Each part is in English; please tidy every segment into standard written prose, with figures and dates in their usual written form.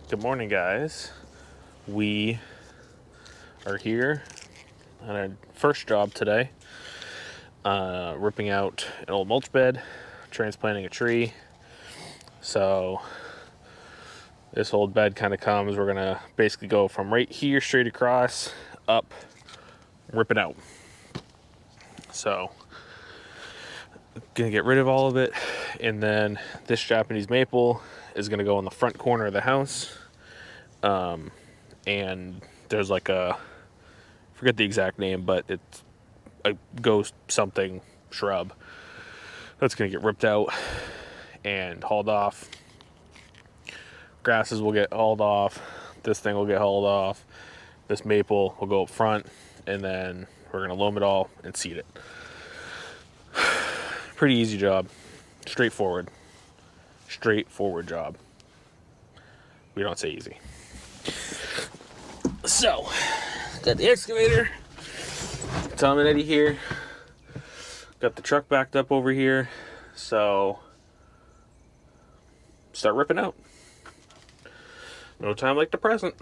Good morning, guys. We are here on our first job today, ripping out an old mulch bed, transplanting a tree. So this old bed kind of comes, we're gonna basically go from right here straight across, up, rip it out. So gonna get rid of all of it, and then this Japanese maple is gonna go in the front corner of the house. And there's like a, forget the exact name, but it's a ghost something shrub that's gonna get ripped out and hauled off. Grasses will get hauled off, this thing will get hauled off, this maple will go up front, and then we're gonna loam it all and seed it. Pretty easy job, straightforward job. We don't say easy. So got the excavator, Tom and Eddie here, got the truck backed up over here, so start ripping out. No time like the present.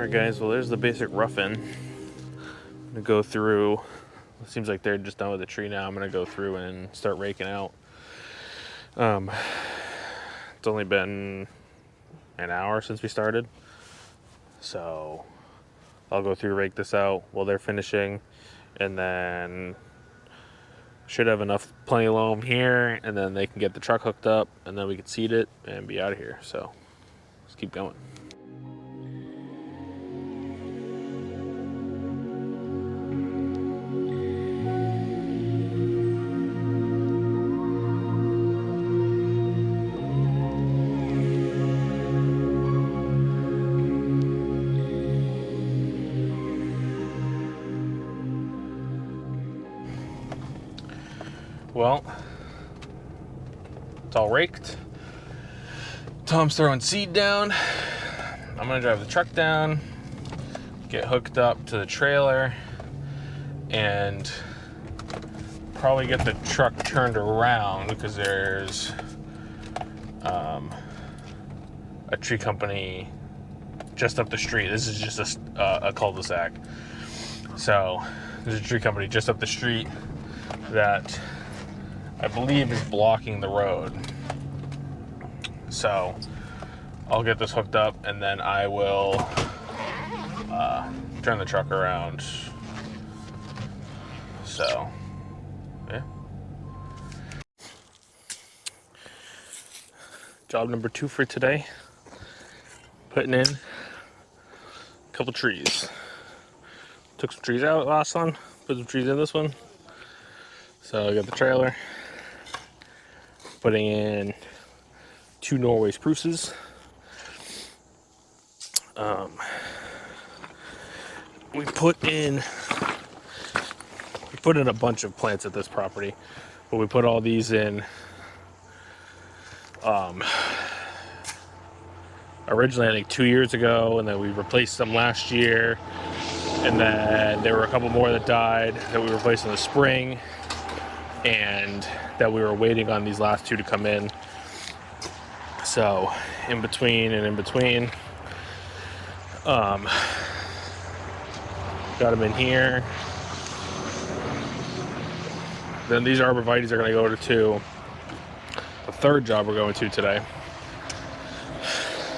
Alright guys, well there's the basic rough-in. I'm gonna go through, it seems like they're just done with the tree now. I'm gonna go through and start raking out. It's only been an hour since we started, so I'll go through, rake this out while they're finishing, and then should have plenty of loam here, and then they can get the truck hooked up, and then we can seed it and be out of here. So let's keep going. Well, it's all raked. Tom's throwing seed down. I'm gonna drive the truck down, get hooked up to the trailer, and probably get the truck turned around because there's a tree company just up the street. This is just a cul-de-sac. So there's a tree company just up the street that I believe is blocking the road. So I'll get this hooked up and then I will turn the truck around. So, yeah. Job number 2 for today. Putting in a couple trees. Took some trees out last one, put some trees in this one. So I got the trailer. Putting in 2 Norway Spruces. We put in a bunch of plants at this property, but we put all these in originally I think 2 years ago, and then we replaced them last year, and then there were a couple more that died that we replaced in the spring, and that we were waiting on these last 2 to come in. So in between, got them in here. Then these arborvitaes are going to go to the 3rd job we're going to today.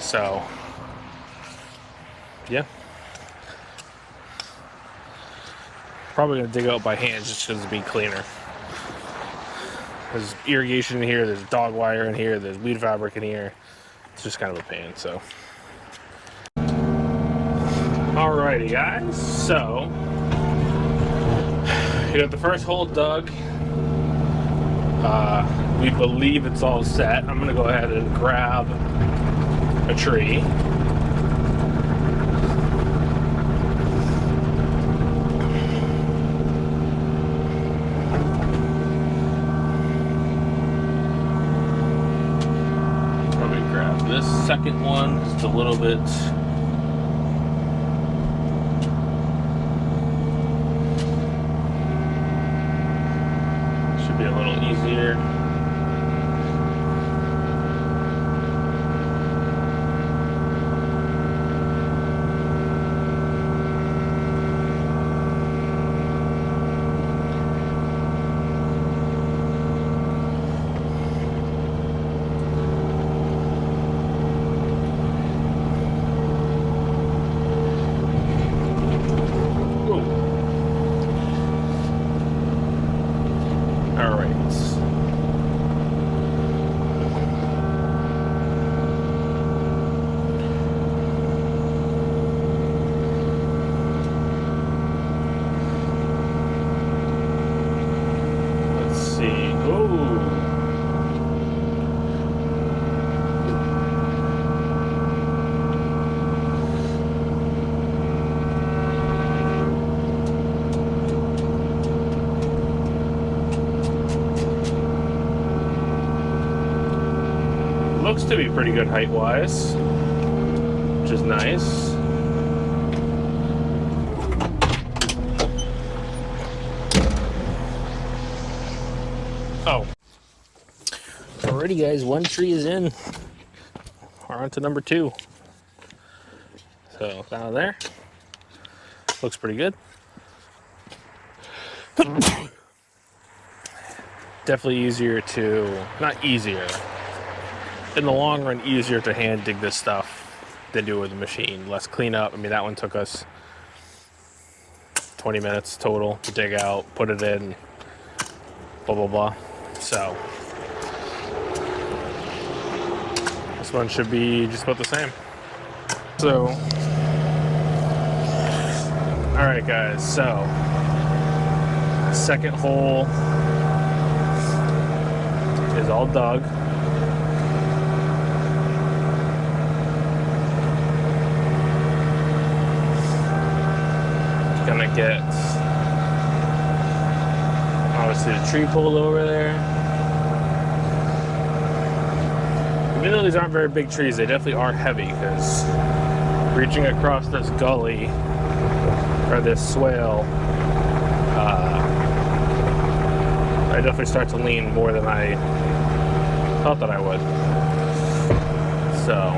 So yeah, probably going to dig out by hand just because it'd be cleaner. There's irrigation in here, there's dog wire in here, there's weed fabric in here. It's just kind of a pain, so. Alrighty guys, so we got the first hole dug. We believe it's all set. I'm gonna go ahead and grab a tree. This second one is a little bit should be a little easier. Looks to be pretty good height-wise, which is nice. Oh. Alrighty guys, 1 tree is in. We're on to number 2. So down there, looks pretty good. Definitely easier to, not easier, in the long run, easier to hand dig this stuff than do it with a machine. Less cleanup. I mean, that one took us 20 minutes total to dig out, put it in, blah, blah, blah. So this one should be just about the same. So, all right, guys, so second hole is all dug. Gonna get obviously the tree pulled over there. Even though these aren't very big trees, they definitely are heavy, because reaching across this gully or this swale, I definitely start to lean more than I thought that I would. So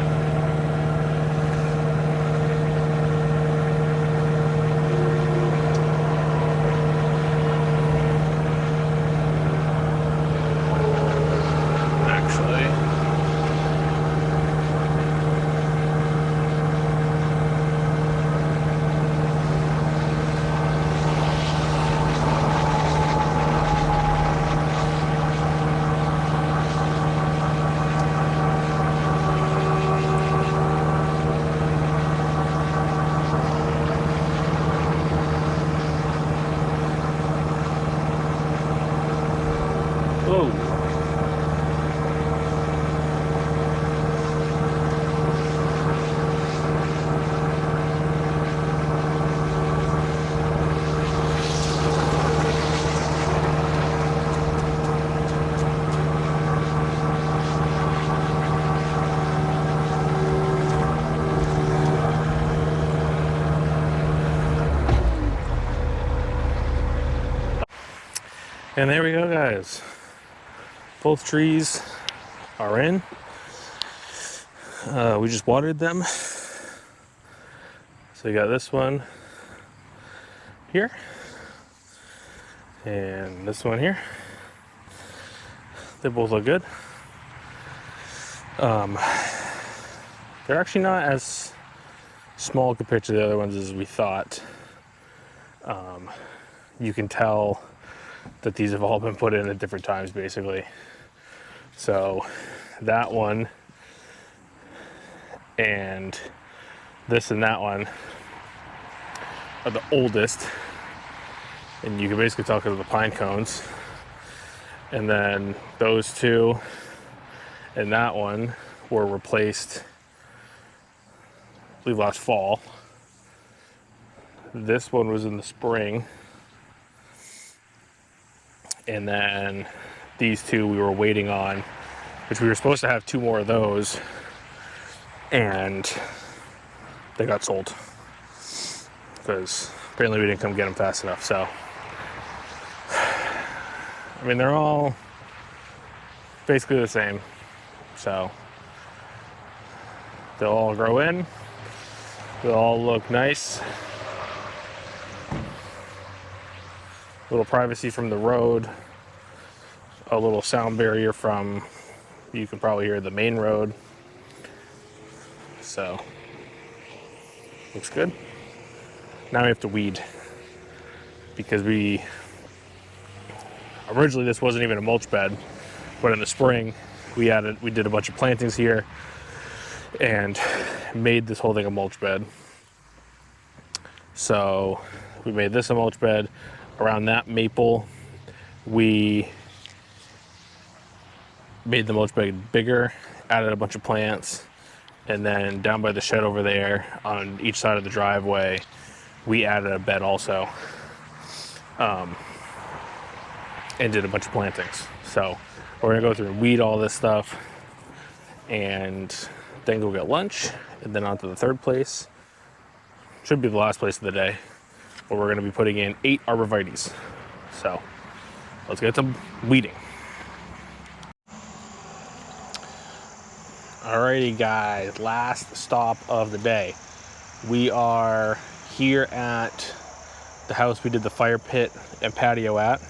and there we go, guys. Both trees are in. We just watered them. So you got this one here and this one here. They both look good. They're actually not as small compared to the other ones as we thought. You can tell that these have all been put in at different times, basically. So that one and this and that one are the oldest, and you can basically tell because of the pine cones. And then those two and that one were replaced, I believe, last fall. This one was in the spring. And then these two we were waiting on, which we were supposed to have 2 more of those, and they got sold because apparently we didn't come get them fast enough. So, I mean, they're all basically the same. So they'll all grow in. They'll all look nice. A little privacy from the road, a little sound barrier from, you can probably hear the main road. So, looks good. Now we have to weed, because originally this wasn't even a mulch bed, but in the spring we did a bunch of plantings here and made this whole thing a mulch bed. So we made this a mulch bed. Around that maple, we made the mulch bed bigger, added a bunch of plants, and then down by the shed over there on each side of the driveway, we added a bed also, and did a bunch of plantings. So we're gonna go through and weed all this stuff, and then go get lunch, and then on to the third place. Should be the last place of the day, where we're going to be putting in 8 arborvitaes. So let's get some weeding. Alrighty, guys, last stop of the day. We are here at the house we did the fire pit and patio at.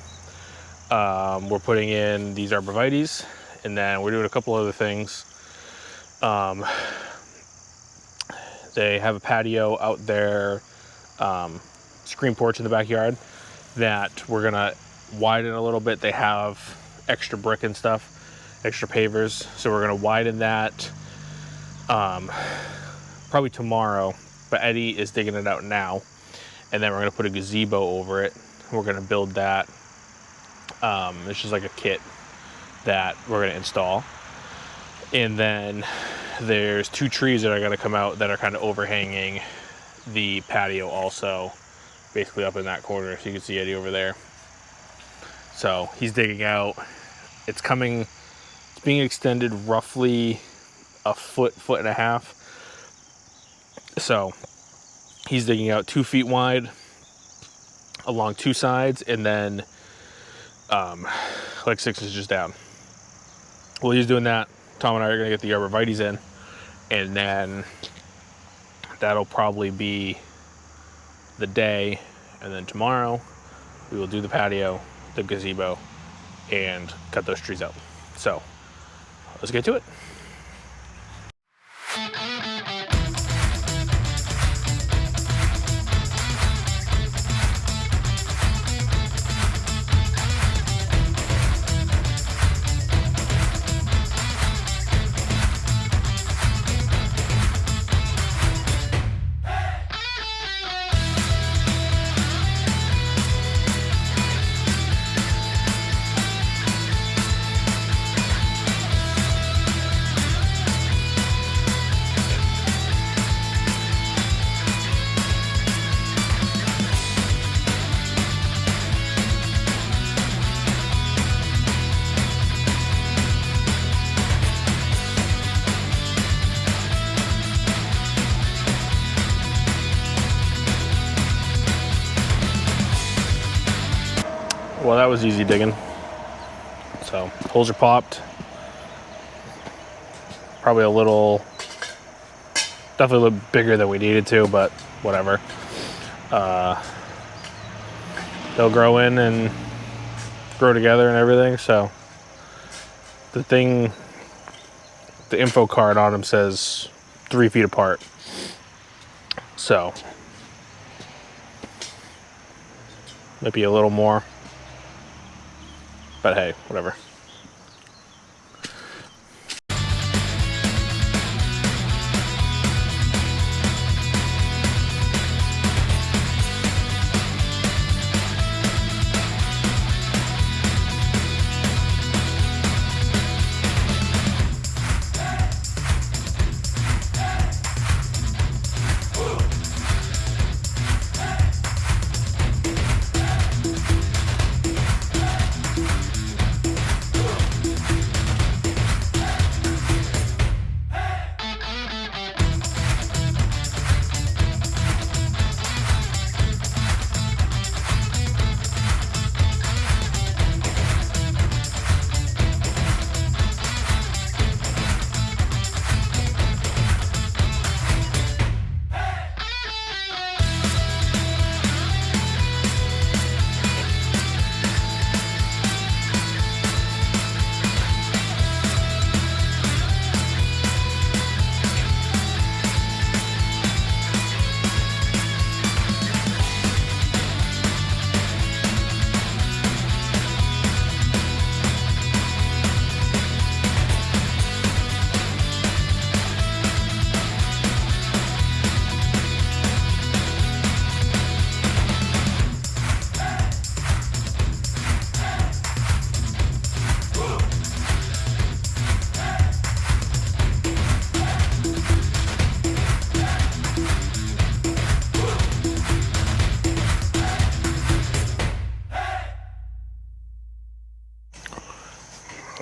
We're putting in these arborvitaes, and then we're doing a couple other things. They have a patio out there, screen porch in the backyard that we're gonna widen a little bit. They have extra brick and stuff, extra pavers, so we're gonna widen that probably tomorrow, but Eddie is digging it out now, and then we're gonna put a gazebo over it. We're gonna build that. It's just like a kit that we're gonna install, and then there's 2 trees that are gonna come out that are kind of overhanging the patio also, basically up in that corner, so you can see Eddie over there. So he's digging out. It's being extended roughly a foot and a half. So he's digging out 2 feet wide along 2 sides, and then like 6 inches down. While he's doing that, Tom and I are gonna get the arborvitaes in, and then that'll probably be the day. And then tomorrow we will do the patio, the gazebo, and cut those trees out. So let's get to it. Well, that was easy digging. So holes are popped. Probably definitely a little bigger than we needed to, but whatever. They'll grow in and grow together and everything. So the info card on them says 3 feet apart. So maybe a little more. But hey, whatever.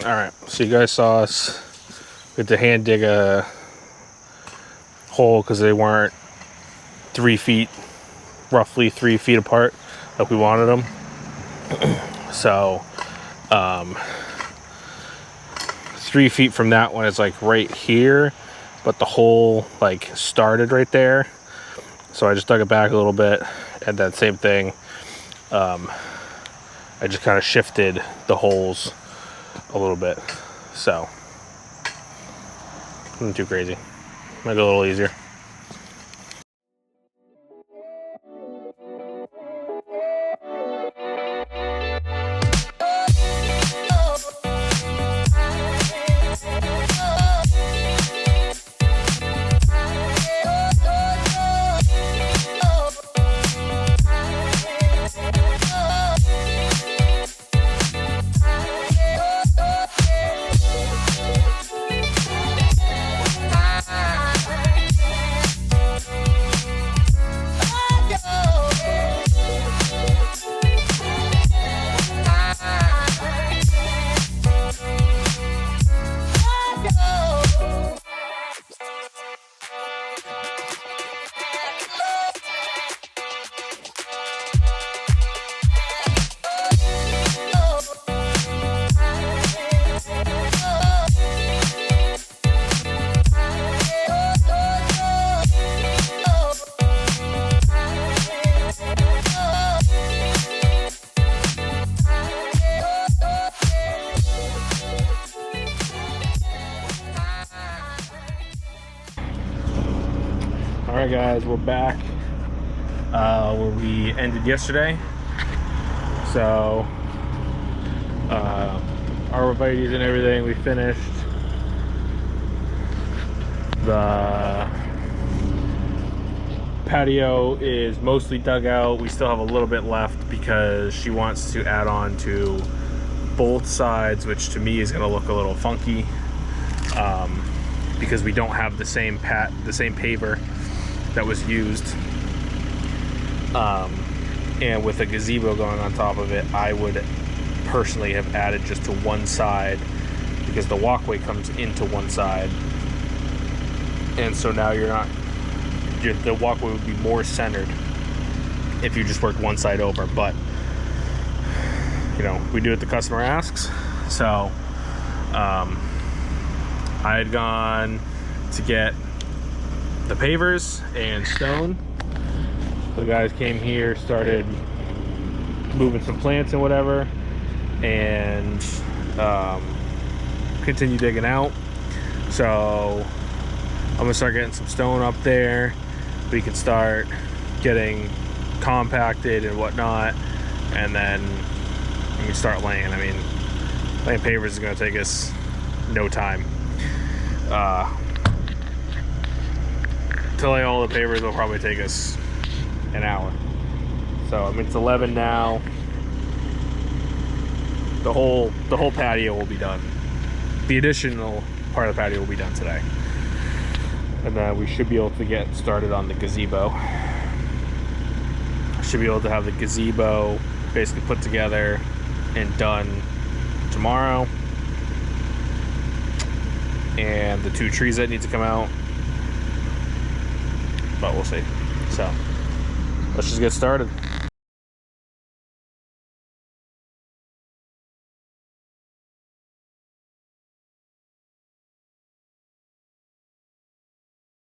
All right, so you guys saw us. We had to hand dig a hole because they weren't 3 feet, roughly 3 feet apart like we wanted them. So 3 feet from that one is like right here, but the hole like started right there. So I just dug it back a little bit, and then same thing. I just kind of shifted the holes a little bit. So, nothing too crazy. Might go a little easier. Alright guys, we're back where we ended yesterday. So arborvitae and everything we finished. The patio is mostly dug out. We still have a little bit left because she wants to add on to both sides, which to me is going to look a little funky because we don't have the same paver that was used, and with a gazebo going on top of it, I would personally have added just to one side because the walkway comes into one side, and so now the walkway would be more centered if you just worked one side over. But you know, we do what the customer asks. So I had gone to get the pavers and stone. So the guys came here, started moving some plants and whatever, and continue digging out. So I'm gonna start getting some stone up there. We can start getting compacted and whatnot, and then we can start laying. I mean, laying pavers is gonna take us no time. To lay all the pavers will probably take us an hour. So I mean, it's 11 now. The whole patio will be done. The additional part of the patio will be done today, and then we should be able to get started on the gazebo. Should be able to have the gazebo basically put together and done tomorrow, and the 2 trees that need to come out, but we'll see. So let's just get started.